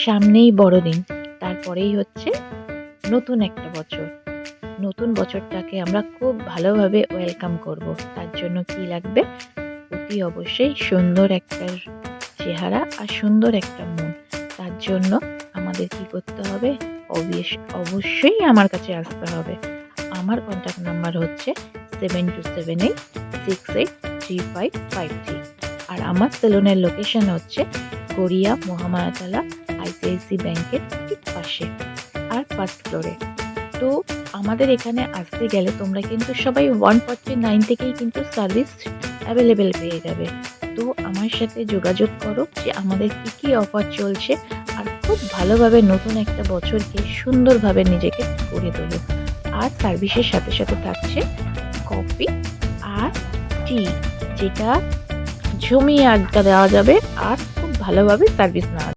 সামনেই বড়দিন, তারপরেই হচ্ছে নতুন একটা বছর। নতুন বছরটাকে আমরা খুব ভালোভাবে ওয়েলকাম করব। তার জন্য কি লাগবে? অতি অবশ্যই সুন্দর একটা চেহারা আর সুন্দর একটা মন। তার জন্য আমাদের কি করতে হবে? অবশ্যই আমার কাছে আসতে হবে। আমার কন্ট্যাক্ট নাম্বার হচ্ছে 7278683553 আর আমার সেলুনের লোকেশন হচ্ছে গড়িয়া মহামায়াতলা আইসিআইসি ব্যাংকের ঠিক পাশে আর ফার্স্ট ফ্লোরে। তো আমাদের এখানে আসতে গেলে তোমরা কিন্তু সবাই 149 থেকেই কিন্তু সার্ভিস অ্যাভেলেবেল পেয়ে যাবে। তো আমার সাথে যোগাযোগ করো যে আমাদের কি কি অফার চলছে, আর খুব ভালোভাবে নতুন একটা বছরকে সুন্দরভাবে নিজেকে গড়ে তোলো। আর সার্ভিসের সাথে সাথে থাকছে কফি আর টি, যেটা জমিয়ে আড্ডা দেওয়া যাবে আর খুব ভালোভাবে সার্ভিস নেওয়া